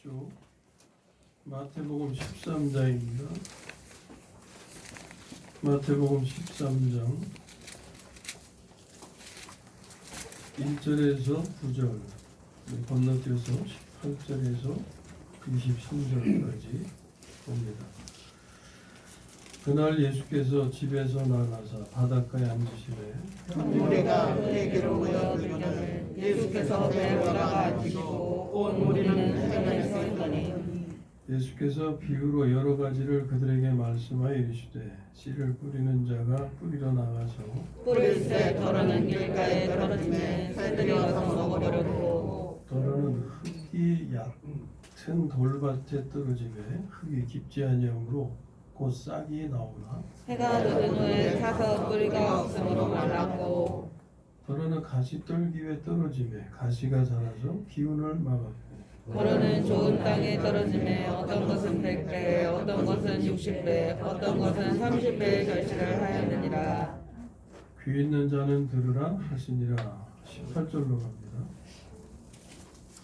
쭉 마태복음 13장입니다. 마태복음 13장 1절에서 9절 건너뛰어서 18절에서 23절까지 봅니다. 그날 예수께서 집에서 나가사 바닷가에 앉으시되 무리가 그에게로 모여들거늘 예수께서 배에 올라가 앉으시고 온 무리는 해변에 서 있더니 예수께서 비유로 여러 가지를 그들에게 말씀하여 이르시되 씨를 뿌리는 자가 뿌리러 나가서 뿌릴새 더러는 길가에 떨어지매 새들이 와서 먹어버렸고 더러는 흙이 얕은 돌밭에 떨어지매 흙이 깊지 아니하므로 곧 싹이 나오나 해가 돋은 후에 타서 뿌리가 없으므로 말랐고 더러는 가시떨기 위에 떨어지매 가시가 자라서 기운을 막았고 더러는 좋은 땅에 떨어지매 어떤 것은 100배 어떤 것은 60배 어떤 것은 30배의 결실을 하였느니라. 귀 있는 자는 들으라 하시니라. 18절로 갑니다.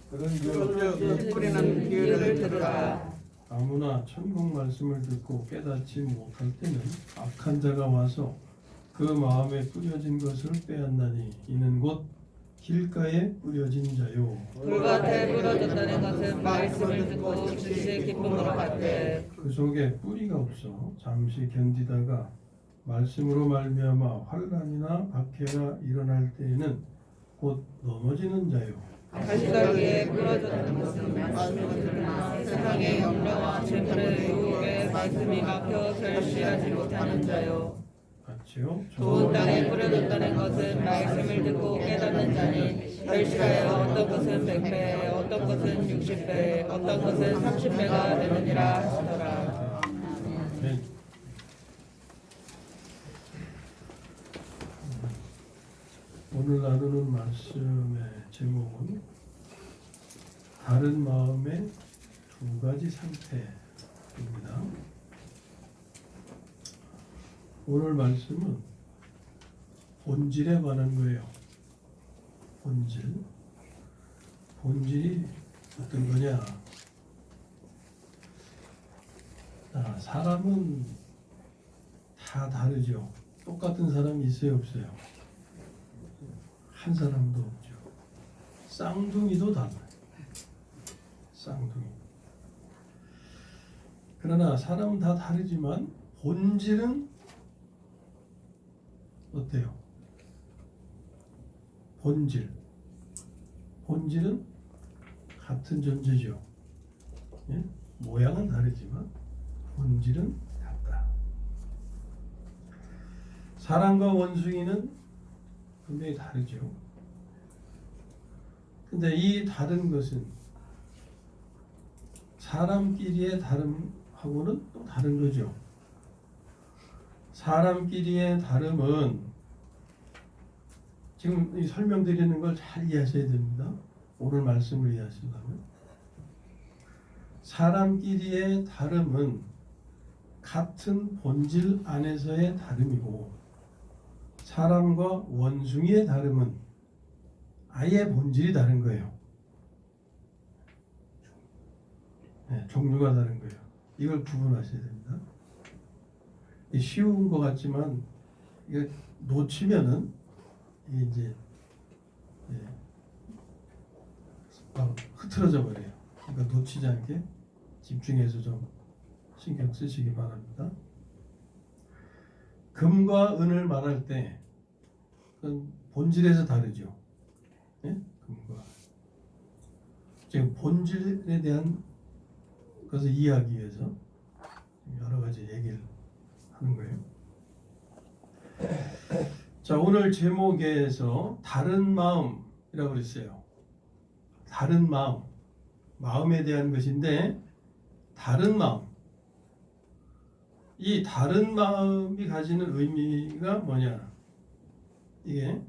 그런 뿌리는 귀를 들으라. 아무나 천국 말씀을 듣고 깨닫지 못할 때는 악한 자가 와서 그 마음에 뿌려진 것을 빼앗나니 이는 곧 길가에 뿌려진 자요 불밭에 부러졌다는 것은 말씀을 듣고 즉시 기쁨으로 받되 그 속에 뿌리가 없어 잠시 견디다가 말씀으로 말미암아 환난이나 박해가 일어날 때에는 곧 넘어지는 자요 가시떨기에 부러졌다는 것은 말씀을 듣으나 세상의 염려와 재물의 유혹에 말씀이 막혀 결실하지 못하는 자요. 같이요. 좋은 땅에 뿌려졌다는 것은 말씀을 듣고 깨닫는 자니 결실하여 어떤 것은 100배 어떤 것은 60배 어떤 것은 30배가 되느니라 하시더라. 네. 오늘 나누는 말씀의 제목은 다른 마음의 두 가지 상태입니다. 오늘 말씀은 본질에 관한 거예요. 본질이 어떤 거냐? 사람은 다 다르죠. 똑같은 사람이 있어요, 없어요? 한 사람도 없죠. 쌍둥이도 달라요. 쌍둥이. 그러나 사람은 다 다르지만 본질은 어때요? 본질은 같은 존재죠. 예? 모양은 다르지만 본질은 같다. 사람과 원숭이는 분명히 다르죠. 근데 이 다른 것은 사람끼리의 다름하고는 또 다른 거죠. 사람끼리의 다름은 지금 설명드리는 걸 잘 이해하셔야 됩니다. 오늘 말씀을 이해하시려면 사람끼리의 다름은 같은 본질 안에서의 다름이고 사람과 원숭이의 다름은 아예 본질이 다른 거예요. 네, 종류가 다른 거예요. 이걸 구분하셔야 됩니다. 쉬운 것 같지만 이게 놓치면은 이게 이제 흐트러져 버려요. 그러니까 놓치지 않게 집중해서 좀 신경 쓰시기 바랍니다. 금과 은을 말할 때 그건 본질에서 다르죠. 예? 금과 지금 본질에 대한 것을 이해하기 위해서 여러 가지 얘기를 하는 거예요. 자, 오늘 제목에서 다른 마음이라고 그랬어요. 다른 마음에 대한 것인데 다른 마음. 이 다른 마음이 가지는 의미가 뭐냐? 이게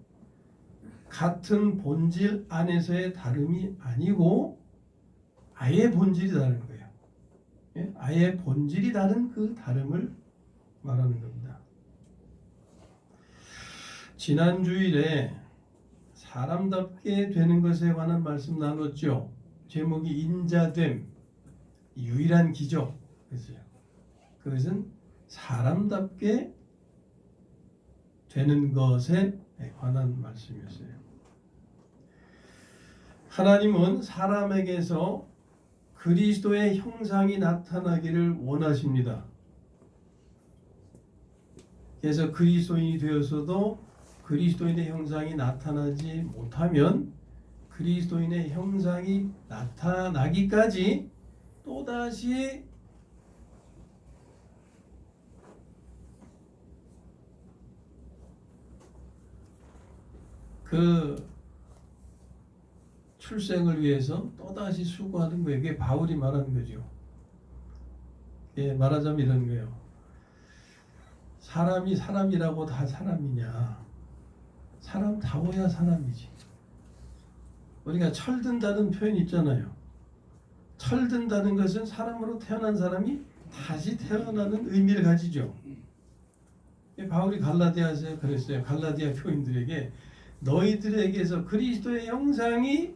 같은 본질 안에서의 다름이 아니고 아예 본질이 다른 거예요. 예? 아예 본질이 다른 그 다름을 말하는 겁니다. 지난 주일에 사람답게 되는 것에 관한 말씀 나눴죠. 제목이 인자됨, 유일한 기적. 그것은 사람답게 되는 것에 관한 말씀이었어요. 하나님은 사람에게서 그리스도의 형상이 나타나기를 원하십니다. 그래서 그리스도인이 되어서도 그리스도인의 형상이 나타나지 못하면 그리스도인의 형상이 나타나기까지 또다시 그 출생을 위해서 또다시 수고하는 거예요. 그게 바울이 말하는 거죠. 예, 말하자면 이런 거예요. 사람이 사람이라고 다 사람이냐? 사람다워야 사람이지. 우리가 철든다는 표현 있잖아요. 철든다는 것은 사람으로 태어난 사람이 다시 태어나는 의미를 가지죠. 바울이 갈라디아에서 그랬어요. 갈라디아 교인들에게 너희들에게서 그리스도의 형상이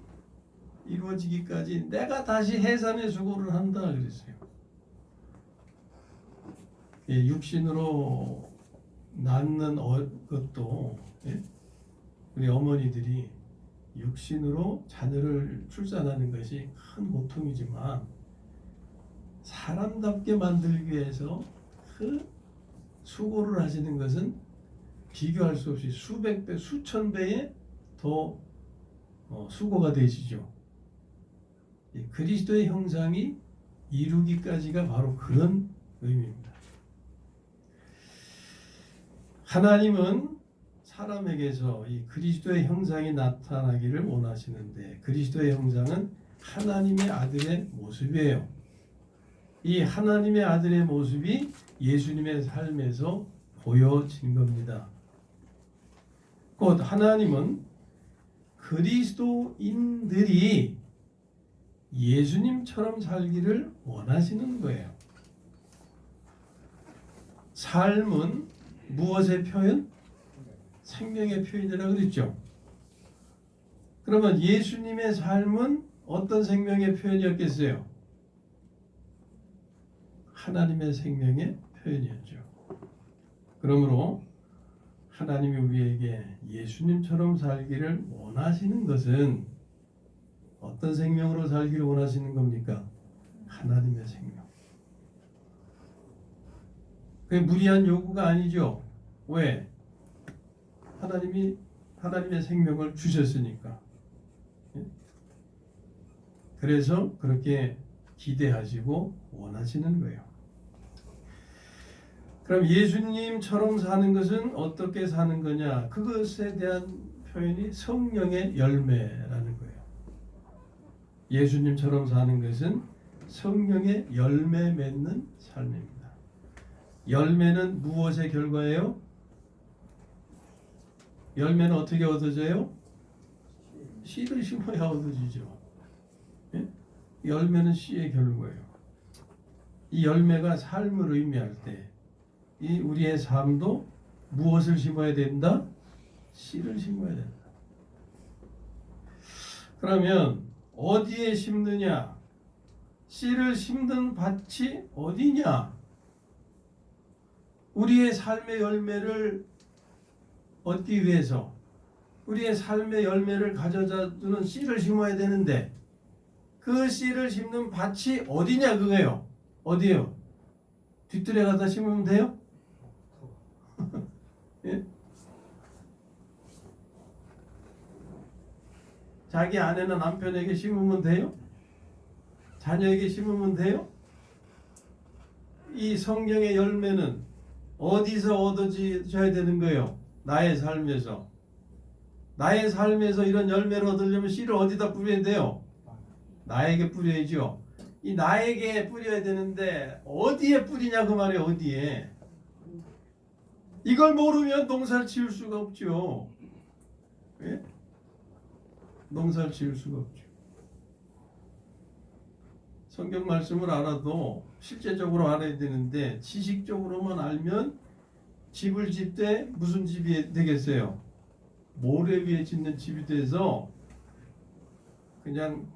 이루어지기까지 내가 다시 해산의 수고를 한다 그랬어요. 예, 육신으로 낳는 것도 우리 어머니들이 육신으로 자녀를 출산하는 것이 큰 고통이지만 사람답게 만들기 위해서 그 수고를 하시는 것은 비교할 수 없이 수백 배, 수천 배의 더 수고가 되시죠. 그리스도의 형상이 이루기까지가 바로 그런 의미입니다. 하나님은 사람에게서 이 그리스도의 형상이 나타나기를 원하시는데 그리스도의 형상은 하나님의 아들의 모습이에요. 이 하나님의 아들의 모습이 예수님의 삶에서 보여진 겁니다. 곧 하나님은 그리스도인들이 예수님처럼 살기를 원하시는 거예요. 삶은 무엇의 표현? 생명의 표현이라고 그랬죠. 그러면 예수님의 삶은 어떤 생명의 표현이었겠어요? 하나님의 생명의 표현이었죠. 그러므로 하나님이 우리에게 예수님처럼 살기를 원하시는 것은 어떤 생명으로 살기를 원하시는 겁니까? 하나님의 생명. 그게 무리한 요구가 아니죠. 왜? 하나님이 하나님의 생명을 주셨으니까. 그래서 그렇게 기대하시고 원하시는 거예요. 그럼 예수님처럼 사는 것은 어떻게 사는 거냐? 그것에 대한 표현이 성령의 열매라는 거예요. 예수님처럼 사는 것은 성령의 열매 맺는 삶입니다. 열매는 무엇의 결과예요? 열매는 어떻게 얻어져요? 씨를 심어야 얻어지죠. 예? 열매는 씨의 결과예요. 이 열매가 삶을 의미할 때 이 우리의 삶도 무엇을 심어야 된다? 씨를 심어야 된다. 그러면 어디에 심느냐? 씨를 심는 밭이 어디냐? 우리의 삶의 열매를 얻기 위해서 우리의 삶의 열매를 가져다 주는 씨를 심어야 되는데 그 씨를 심는 밭이 어디냐 그거예요. 어디요? 뒤뜰에 가다 심으면 돼요? 예? 자기 아내나 남편에게 심으면 돼요? 자녀에게 심으면 돼요? 이 성경의 열매는 어디서 얻어져야 되는 거예요? 나의 삶에서. 나의 삶에서 이런 열매를 얻으려면 씨를 어디다 뿌려야 돼요? 나에게 뿌려야죠. 이 나에게 뿌려야 되는데 어디에 뿌리냐 그 말이에요. 어디에? 이걸 모르면 농사를 지을 수가 없죠. 예? 농사를 지을 수가 없죠. 성경 말씀을 알아도 실제적으로 알아야 되는데 지식적으로만 알면 집을 짓 때 무슨 집이 되겠어요? 모래 위에 짓는 집이 돼서 그냥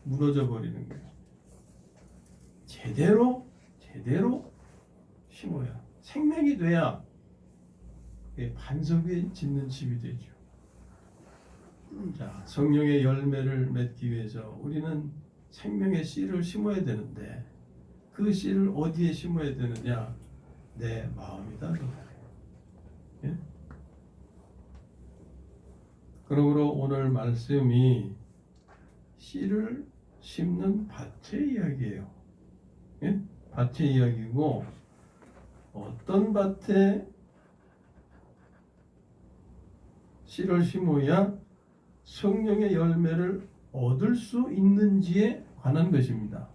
무너져 버리는 거예요. 제대로 심어야 생명이 돼야 반석 위에 짓는 집이 되죠. 자, 성령의 열매를 맺기 위해서 우리는 생명의 씨를 심어야 되는데 그 씨를 어디에 심어야 되느냐? 내 마음이다. 예? 그러므로 오늘 말씀이 씨를 심는 밭의 이야기예요. 예? 밭의 이야기고 어떤 밭에 씨를 심어야 성령의 열매를 얻을 수 있는지에 관한 것입니다.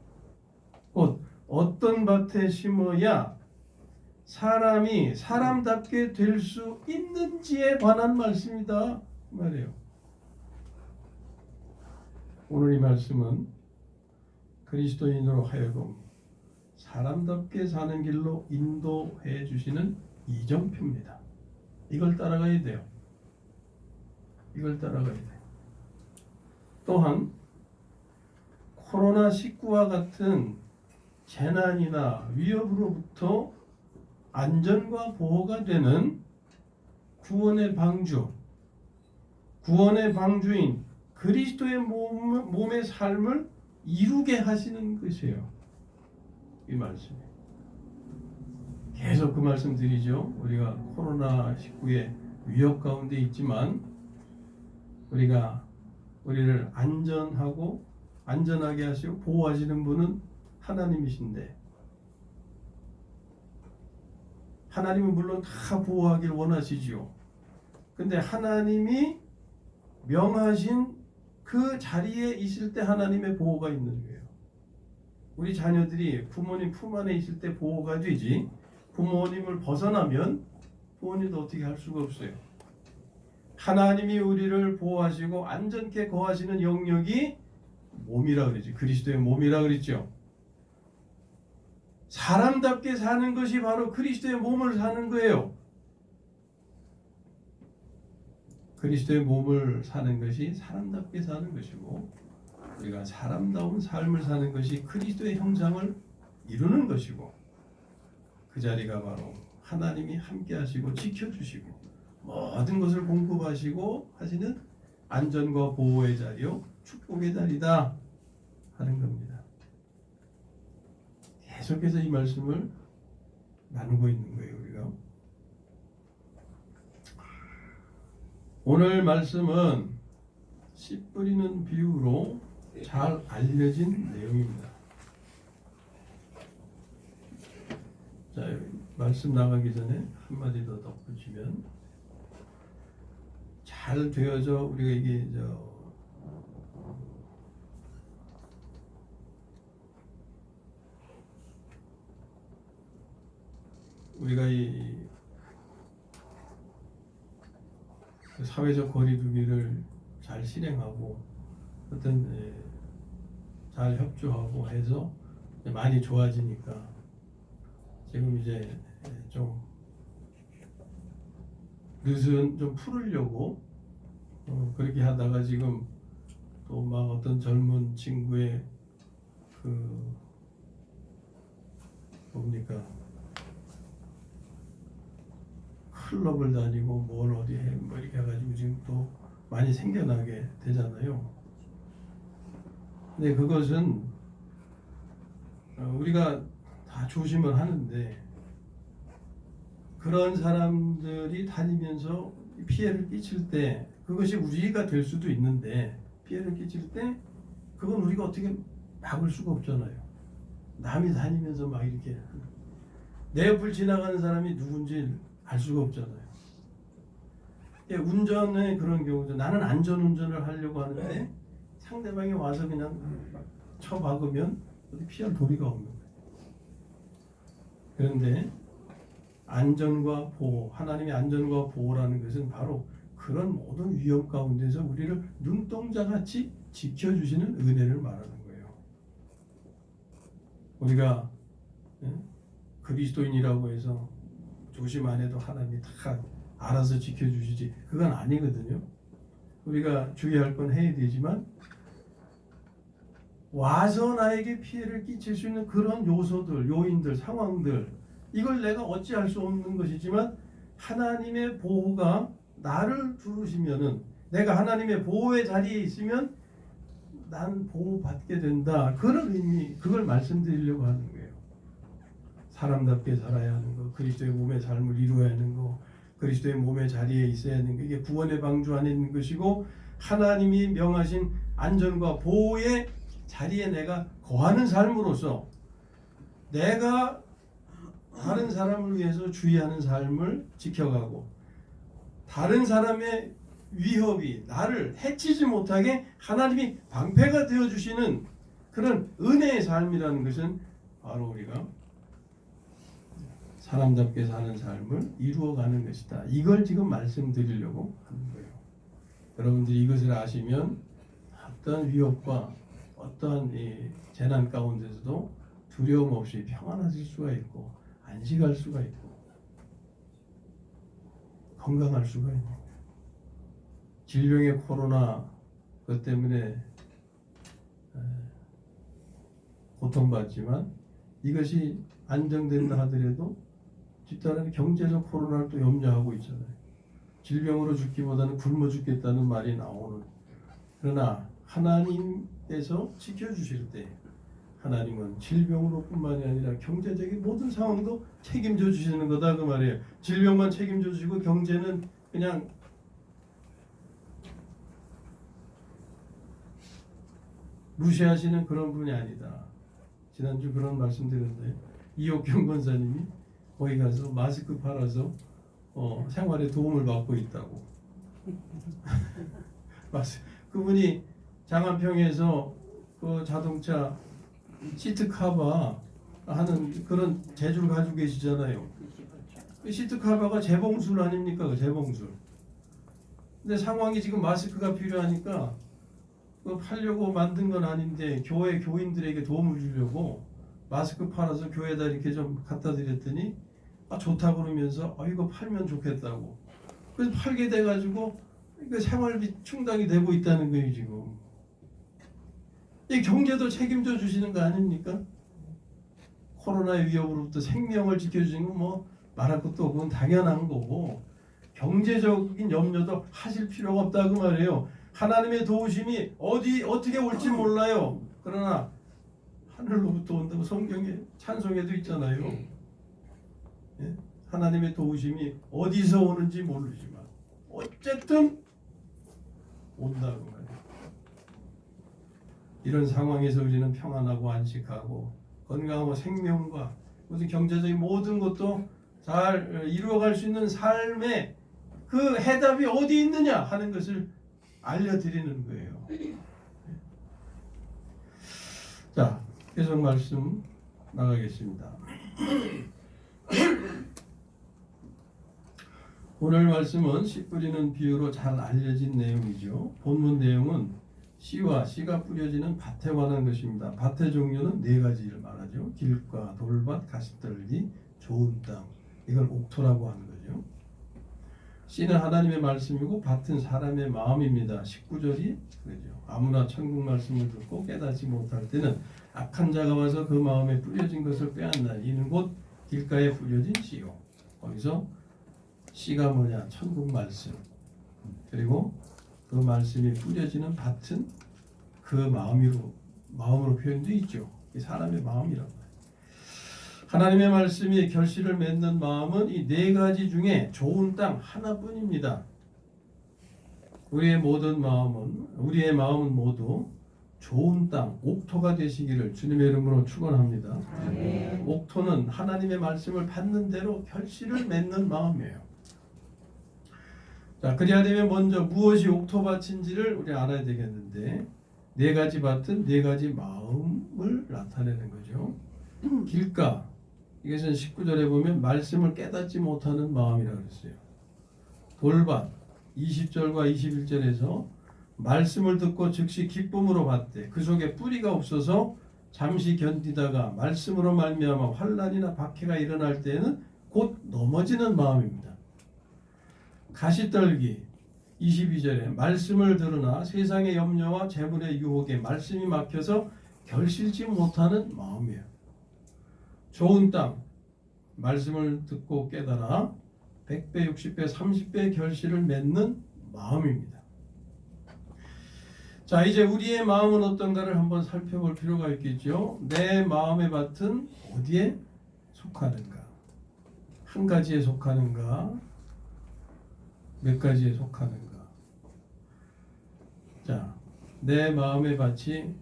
곧 어떤 밭에 심어야 사람이 사람답게 될 수 있는지에 관한 말씀이다 말이에요. 오늘 이 말씀은 그리스도인으로 하여금 사람답게 사는 길로 인도해 주시는 이정표입니다. 이걸 따라가야 돼요. 이걸 따라가야 돼요. 또한 코로나19와 같은 재난이나 위협으로부터 안전과 보호가 되는 구원의 방주인 그리스도의 몸의 삶을 이루게 하시는 것이에요. 이 말씀이. 계속 그 말씀 드리죠. 우리가 코로나19의 위협 가운데 있지만 우리를 안전하게 하시고 보호하시는 분은 하나님이신데 하나님은 물론 다 보호하길 원하시지요. 근데 하나님이 명하신 그 자리에 있을 때 하나님의 보호가 있는 거예요. 우리 자녀들이 부모님 품 안에 있을 때 보호가 되지 부모님을 벗어나면 부모님도 어떻게 할 수가 없어요. 하나님이 우리를 보호하시고 안전케 거하시는 영역이 몸이라 그러지. 그리스도의 몸이라 그랬죠. 사람답게 사는 것이 바로 그리스도의 몸을 사는 거예요. 그리스도의 몸을 사는 것이 사람답게 사는 것이고 우리가 사람다운 삶을 사는 것이 그리스도의 형상을 이루는 것이고 그 자리가 바로 하나님이 함께 하시고 지켜주시고 모든 것을 공급하시고 하시는 안전과 보호의 자리요 축복의 자리다 하는 겁니다. 계속해서 이 말씀을 나누고 있는 거예요. 우리가 오늘 말씀은 씨 뿌리는 비유로 잘 알려진 내용입니다. 자, 말씀 나가기 전에 한마디 더 덧붙이면 잘 되어져 우리가 이게 우리가 이 사회적 거리두기를 잘 실행하고 어떤 잘 협조하고 해서 많이 좋아지니까 지금 이제 좀 늦은 좀 풀으려고 그렇게 하다가 지금 또 막 어떤 젊은 친구의 그 뭡니까 클럽을 다니고 뭘 어디 해 뭐 이렇게 해가지고 지금 또 많이 생겨나게 되잖아요. 근데 그것은 우리가 다 조심을 하는데 그런 사람들이 다니면서 피해를 끼칠 때 그것이 우리가 될 수도 있는데 피해를 끼칠 때 그건 우리가 어떻게 막을 수가 없잖아요. 남이 다니면서 막 이렇게 내 옆을 지나가는 사람이 누군지 알 수가 없잖아요. 운전의 그런 경우도 나는 안전운전을 하려고 하는데 상대방이 와서 그냥 쳐박으면 어디 피할 도리가 없는 거예요. 그런데 안전과 보호, 하나님의 안전과 보호라는 것은 바로 그런 모든 위협 가운데서 우리를 눈동자같이 지켜주시는 은혜를 말하는 거예요. 우리가 그리스도인이라고 해서 조심 안 해도 하나님이 다 알아서 지켜주시지 그건 아니거든요. 우리가 주의할 건 해야 되지만 와서 나에게 피해를 끼칠 수 있는 그런 요소들, 요인들, 상황들, 이걸 내가 어찌할 수 없는 것이지만 하나님의 보호가 나를 부르시면은, 내가 하나님의 보호의 자리에 있으면 난 보호받게 된다. 그런 의미, 그걸 말씀드리려고 하는 거예요. 사람답게 살아야 하는 거, 그리스도의 몸의 삶을 이루어야 하는 거, 그리스도의 몸의 자리에 있어야 하는 거, 이게 구원의 방주 안에 있는 것이고, 하나님이 명하신 안전과 보호의 자리에 내가 거하는 삶으로서 내가 다른 사람을 위해서 주의하는 삶을 지켜가고, 다른 사람의 위협이 나를 해치지 못하게 하나님이 방패가 되어주시는 그런 은혜의 삶이라는 것은 바로 우리가 사람답게 사는 삶을 이루어가는 것이다. 이걸 지금 말씀드리려고 하는 거예요. 여러분들이 이것을 아시면 어떤 위협과 어떤 재난 가운데서도 두려움 없이 평안하실 수가 있고, 안식할 수가 있고, 건강할 수가 있는 거예요. 질병의 코로나 그 때문에 고통받지만 이것이 안정된다 하더라도 뒷단에 경제적 코로나를 또 염려하고 있잖아요. 질병으로 죽기보다는 굶어 죽겠다는 말이 나오는. 그러나 하나님께서 지켜주실 때 하나님은 질병으로 뿐만이 아니라 경제적인 모든 상황도 책임져 주시는 거다 그 말이에요. 질병만 책임져 주시고 경제는 그냥 무시하시는 그런 분이 아니다. 지난주 그런 말씀 드렸는데 이옥경 권사님이 거기 가서 마스크 팔아서 생활에 도움을 받고 있다고. 그분이 장안평에서 그 자동차 시트 커버 하는 그런 재주를 가지고 계시잖아요. 그 시트 커버가 재봉술 아닙니까? 그 재봉술. 근데 상황이 지금 마스크가 필요하니까 그 팔려고 만든 건 아닌데 교회 교인들에게 도움을 주려고 마스크 팔아서 교회에다 이렇게 좀 갖다 드렸더니 좋다 그러면서 이거 팔면 좋겠다고. 그래서 팔게 돼가지고 그 생활비 충당이 되고 있다는 거예요 지금. 이 경제도 책임져 주시는 거 아닙니까? 코로나의 위협으로부터 생명을 지켜주시는 건 뭐 말할 것도 없고 당연한 거고, 경제적인 염려도 하실 필요가 없다 그 말이에요. 하나님의 도우심이 어떻게 올지 몰라요. 그러나 하늘로부터 온다고 성경에 찬송에도 있잖아요. 예? 하나님의 도우심이 어디서 오는지 모르지만 어쨌든 온다고 말이에요. 이런 상황에서 우리는 평안하고 안식하고 건강하고 생명과 무슨 경제적인 모든 것도 잘 이루어갈 수 있는 삶의 그 해답이 어디 있느냐 하는 것을 알려드리는 거예요. 자, 계속 말씀 나가겠습니다. 오늘 말씀은 씨 뿌리는 비유로 잘 알려진 내용이죠. 본문 내용은 씨와 씨가 뿌려지는 밭에 관한 것입니다. 밭의 종류는 네 가지를 말하죠. 길가, 돌밭, 가시떨기, 좋은 땅. 이걸 옥토라고 하는 거죠. 씨는 하나님의 말씀이고 밭은 사람의 마음입니다. 19절이 그러죠. 아무나 천국 말씀을 듣고 깨닫지 못할 때는 악한 자가 와서 그 마음에 뿌려진 것을 빼앗나니 이는 곧 길가에 뿌려진 씨요. 거기서 씨가 뭐냐? 천국 말씀. 그리고 그 말씀이 뿌려지는 밭은 그 마음으로 표현되어 있죠. 이 사람의 마음이라고. 하나님의 말씀이 결실을 맺는 마음은 이 네 가지 중에 좋은 땅 하나뿐입니다. 우리의 마음은 모두 좋은 땅, 옥토가 되시기를 주님의 이름으로 축원합니다. 옥토는 하나님의 말씀을 받는 대로 결실을 맺는 마음이에요. 자, 그래야 되면 먼저 무엇이 옥토밭인지를 우리 알아야 되겠는데, 네 가지 밭은 네 가지 마음을 나타내는 거죠. 길가, 이것은 19절에 보면 말씀을 깨닫지 못하는 마음이라고 그랬어요. 돌밭, 20절과 21절에서 말씀을 듣고 즉시 기쁨으로 받되 그 속에 뿌리가 없어서 잠시 견디다가 말씀으로 말미암아 환난이나 박해가 일어날 때에는 곧 넘어지는 마음입니다. 가시떨기 22절에 말씀을 들으나 세상의 염려와 재물의 유혹에 말씀이 막혀서 결실지 못하는 마음이에요. 좋은 땅, 말씀을 듣고 깨달아 100배, 60배, 30배 결실을 맺는 마음입니다. 자, 이제 우리의 마음은 어떤가를 한번 살펴볼 필요가 있겠죠. 내 마음의 밭은 어디에 속하는가? 한 가지에 속하는가? 몇 가지에 속하는가? 자, 내 마음의 밭이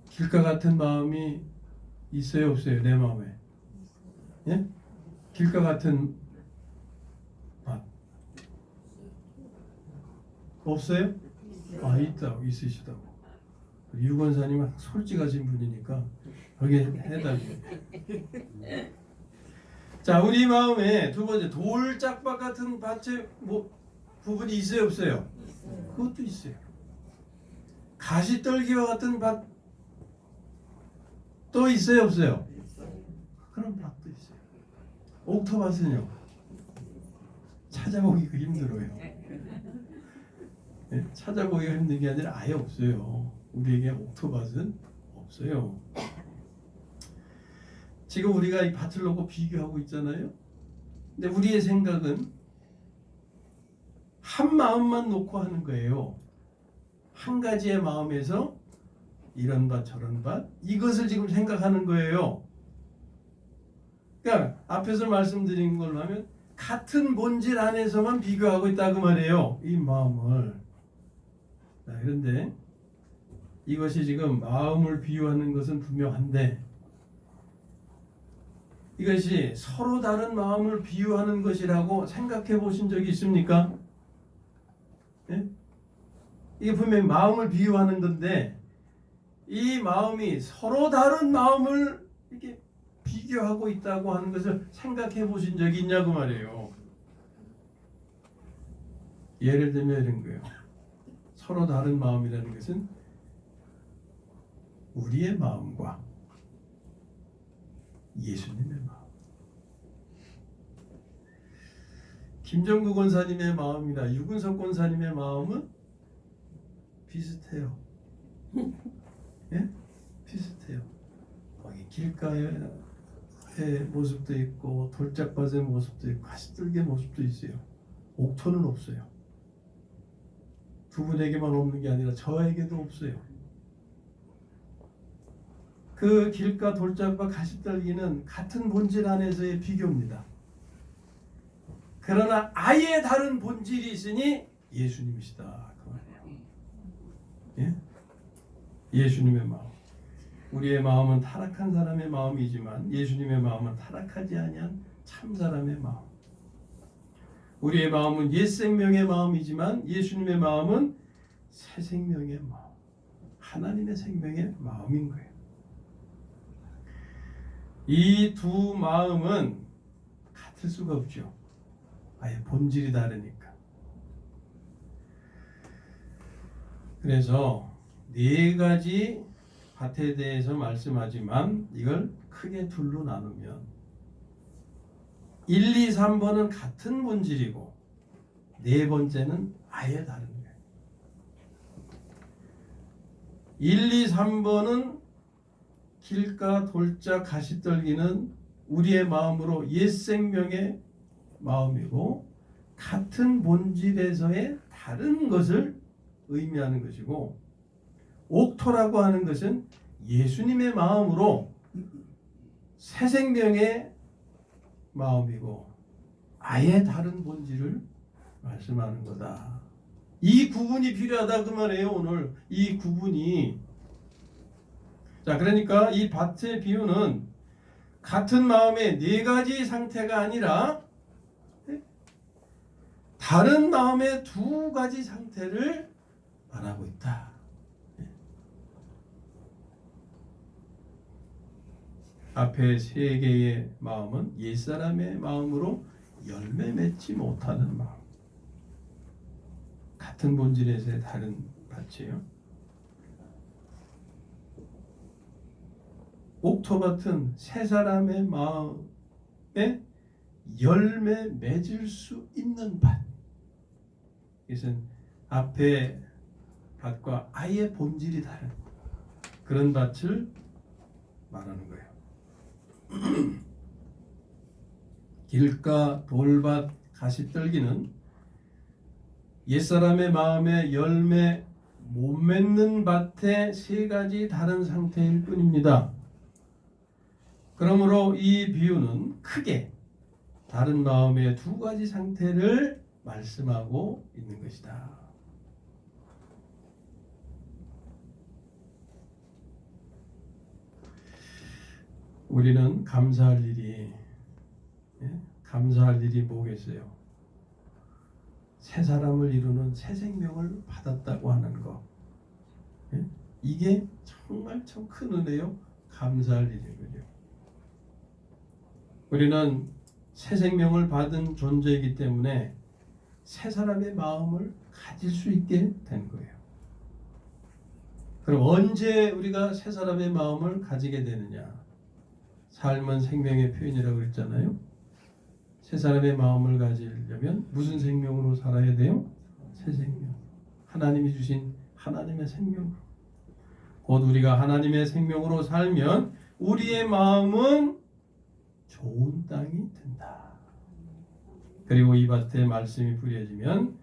길가 같은 마음이 있어요, 없어요? 내 마음에. 예? 길가 같은 밭 없어요? 아, 있다고, 있으시다고. 유권사님은 솔직하신 분이니까 거기에 해달래요. 자, 우리 마음에 두 번째, 돌짝밭 같은 밭의 부분이 있어요, 없어요? 그것도 있어요. 가시떨기와 같은 밭 또 있어요, 없어요? 그런 밭도 있어요. 옥토밭은요, 찾아보기가 힘들어요. 네? 찾아보기가 힘든 게 아니라 아예 없어요. 우리에게 옥토밭은 없어요. 지금 우리가 이 밭을 놓고 비교하고 있잖아요. 근데 우리의 생각은 한 마음만 놓고 하는 거예요. 한 가지의 마음에서 이런 밭 저런 밭 이것을 지금 생각하는 거예요. 그러니까 앞에서 말씀드린 걸로 하면 같은 본질 안에서만 비교하고 있다 그 말이에요. 이 마음을. 자, 그런데 이것이 지금 마음을 비유하는 것은 분명한데 이것이 서로 다른 마음을 비유하는 것이라고 생각해 보신 적이 있습니까? 예? 이게 분명히 마음을 비유하는 건데 이 마음이 서로 다른 마음을 이렇게 비교하고 있다고 하는 것을 생각해 보신 적이 있냐고 말이에요. 예를 들면 이런 거예요. 서로 다른 마음이라는 것은 우리의 마음과 예수님의 마음, 김정구 권사님의 마음이나 유근석 권사님의 마음은 비슷해요. 예? 비슷해요. 거기 길가의 모습도 있고 돌짝밭의 모습도 있고 가시떨기의 모습도 있어요. 옥토는 없어요. 두 분에게만 없는 게 아니라 저에게도 없어요. 그 길가 돌짝밭 가시떨기는 같은 본질 안에서의 비교입니다. 그러나 아예 다른 본질이 있으니 예수님이시다 그 말이에요. 예? 예수님의 마음. 우리의 마음은 타락한 사람의 마음이지만 예수님의 마음은 타락하지 아니한 참 사람의 마음. 우리의 마음은 옛 생명의 마음이지만 예수님의 마음은 새 생명의 마음. 하나님의 생명의 마음인 거예요. 이 두 마음은 같을 수가 없죠. 아예 본질이 다르니까. 그래서 네 가지 밭에 대해서 말씀하지만 이걸 크게 둘로 나누면 1, 2, 3번은 같은 본질이고 네 번째는 아예 다른 거예요. 1, 2, 3번은 길가 돌짝 가시떨기는 우리의 마음으로 옛 생명의 마음이고 같은 본질에서의 다른 것을 의미하는 것이고 옥토라고 하는 것은 예수님의 마음으로 새 생명의 마음이고 아예 다른 본질을 말씀하는 거다. 이 구분이 필요하다 그 말이에요. 오늘 이 구분이. 자, 그러니까 이 밭의 비유는 같은 마음의 네 가지 상태가 아니라 다른 마음의 두 가지 상태를 말하고 있다. 앞에 세 개의 마음은 옛사람의 마음으로 열매 맺지 못하는 마음. 같은 본질에서의 다른 밭이에요. 옥토밭은 세 사람의 마음에 열매 맺을 수 있는 밭. 이것은 앞에 밭과 아예 본질이 다른 그런 밭을 말하는 거예요. 길가, 돌밭, 가시떨기는 옛사람의 마음에 열매 못 맺는 밭의 세 가지 다른 상태일 뿐입니다. 그러므로 이 비유는 크게 다른 마음의 두 가지 상태를 말씀하고 있는 것이다. 우리는 감사할 일이 뭐겠어요? 새 사람을 이루는 새 생명을 받았다고 하는 거. 이게 정말 참 큰 은혜요. 감사할 일이군요. 우리는 새 생명을 받은 존재이기 때문에 새 사람의 마음을 가질 수 있게 된 거예요. 그럼 언제 우리가 새 사람의 마음을 가지게 되느냐? 삶은 생명의 표현이라고 그랬잖아요. 새 사람의 마음을 가지려면 무슨 생명으로 살아야 돼요? 새 생명. 하나님이 주신 하나님의 생명으로. 곧 우리가 하나님의 생명으로 살면 우리의 마음은 좋은 땅이 된다. 그리고 이 밭에 말씀이 뿌려지면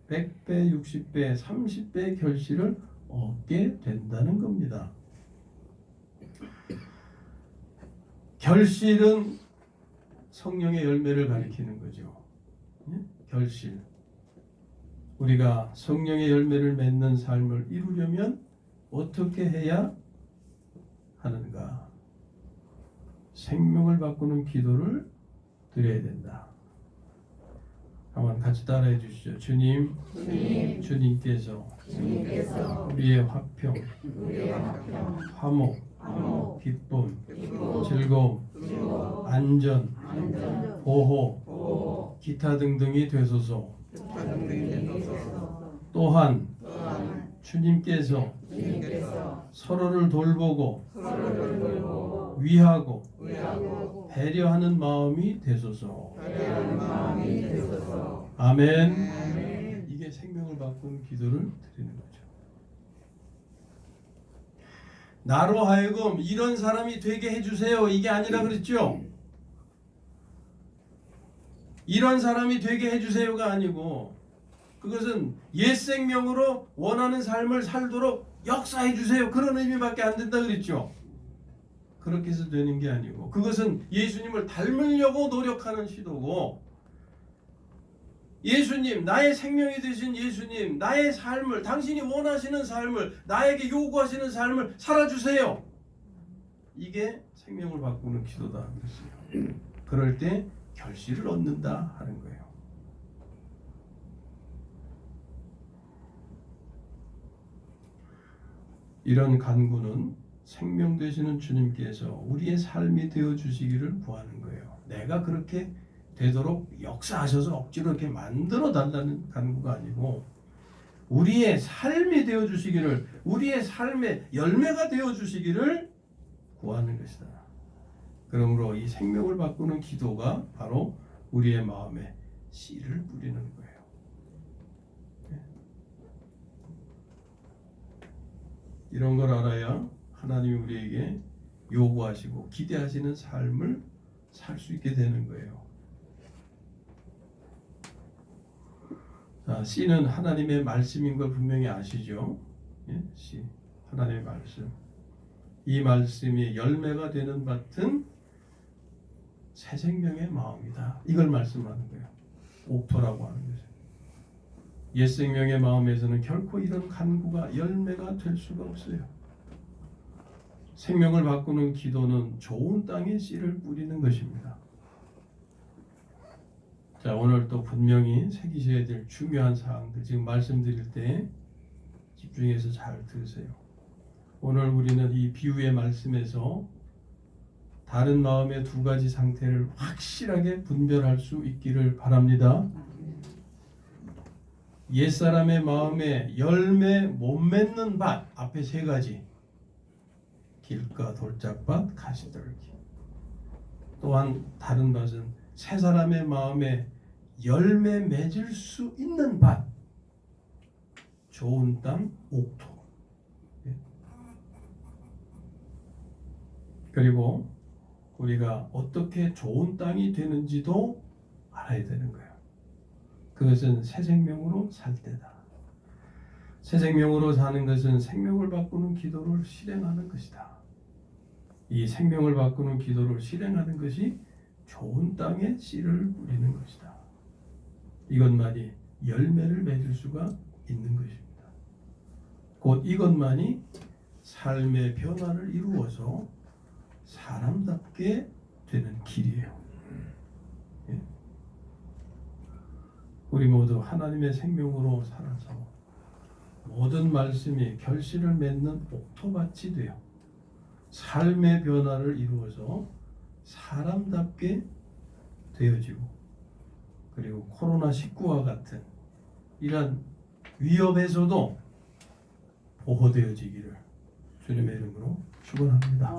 100배, 60배, 30배 결실을 얻게 된다는 겁니다. 결실은 성령의 열매를 가리키는 거죠. 결실. 우리가 성령의 열매를 맺는 삶을 이루려면 어떻게 해야 하는가? 생명을 바꾸는 기도를 드려야 된다. 한번 같이 따라해 주시죠. 주님께서 우리의 화평, 화목, 기쁨, 즐거움, 안전, 보호, 기타 등등이 되소서. 또한 주님께서 서로를 돌보고 위하고 배려하는 마음이 되소서. 아멘. 이게 생명을 바꾸는 기도를 드리는 거죠. 나로 하여금 이런 사람이 되게 해주세요. 이게 아니라 그랬죠. 이런 사람이 되게 해주세요가 아니고 그것은 옛 생명으로 원하는 삶을 살도록 역사해 주세요. 그런 의미밖에 안 된다 그랬죠. 그렇게 해서 되는 게 아니고 그것은 예수님을 닮으려고 노력하는 시도고 예수님, 나의 생명이 되신 예수님, 나의 삶을 당신이 원하시는 삶을 나에게 요구하시는 삶을 살아주세요. 이게 생명을 바꾸는 기도다 그랬어요. 그럴 때 결실을 얻는다 하는 거예요. 이런 간구는 생명 되시는 주님께서 우리의 삶이 되어 주시기를 구하는 거예요. 내가 그렇게 되도록 역사하셔서 억지로 이렇게 만들어 달라는 간구가 아니고 우리의 삶이 되어 주시기를, 우리의 삶의 열매가 되어 주시기를 구하는 것이다. 그러므로 이 생명을 바꾸는 기도가 바로 우리의 마음에 씨를 뿌리는 거예요. 이런 걸 알아야 하나님이 우리에게 요구하시고 기대하시는 삶을 살 수 있게 되는 거예요. 자, 씨는 하나님의 말씀인 걸 분명히 아시죠? 씨, 하나님의 말씀. 이 말씀이 열매가 되는 밭은 새 생명의 마음이다. 이걸 말씀하는 거예요. 옥토라고 하는 거죠. 옛 생명의 마음에서는 결코 이런 간구가 열매가 될 수가 없어요. 생명을 바꾸는 기도는 좋은 땅에 씨를 뿌리는 것입니다. 자, 오늘 또 분명히 새기셔야 될 중요한 사항들 지금 말씀드릴 때 집중해서 잘 들으세요. 오늘 우리는 이 비유의 말씀에서 다른 마음의 두 가지 상태를 확실하게 분별할 수 있기를 바랍니다. 옛사람의 마음에 열매 못 맺는 밭 앞에 세 가지, 길가, 돌짝밭, 가시떨기. 또한 다른 밭은 새 사람의 마음에 열매 맺을 수 있는 밭, 좋은 땅 옥토. 예. 그리고 우리가 어떻게 좋은 땅이 되는지도 알아야 되는 거예요. 그것은 새 생명으로 살 때다. 새 생명으로 사는 것은 생명을 바꾸는 기도를 실행하는 것이다. 이 생명을 바꾸는 기도를 실행하는 것이 좋은 땅에 씨를 뿌리는 것이다. 이것만이 열매를 맺을 수가 있는 것입니다. 곧 이것만이 삶의 변화를 이루어서 사람답게 되는 길이에요. 예. 우리 모두 하나님의 생명으로 살아서 모든 말씀이 결실을 맺는 옥토밭이 되어 삶의 변화를 이루어서 사람답게 되어지고, 그리고 코로나19와 같은 이러한 위협에서도 보호되어지기를 주님의 이름으로 축원합니다.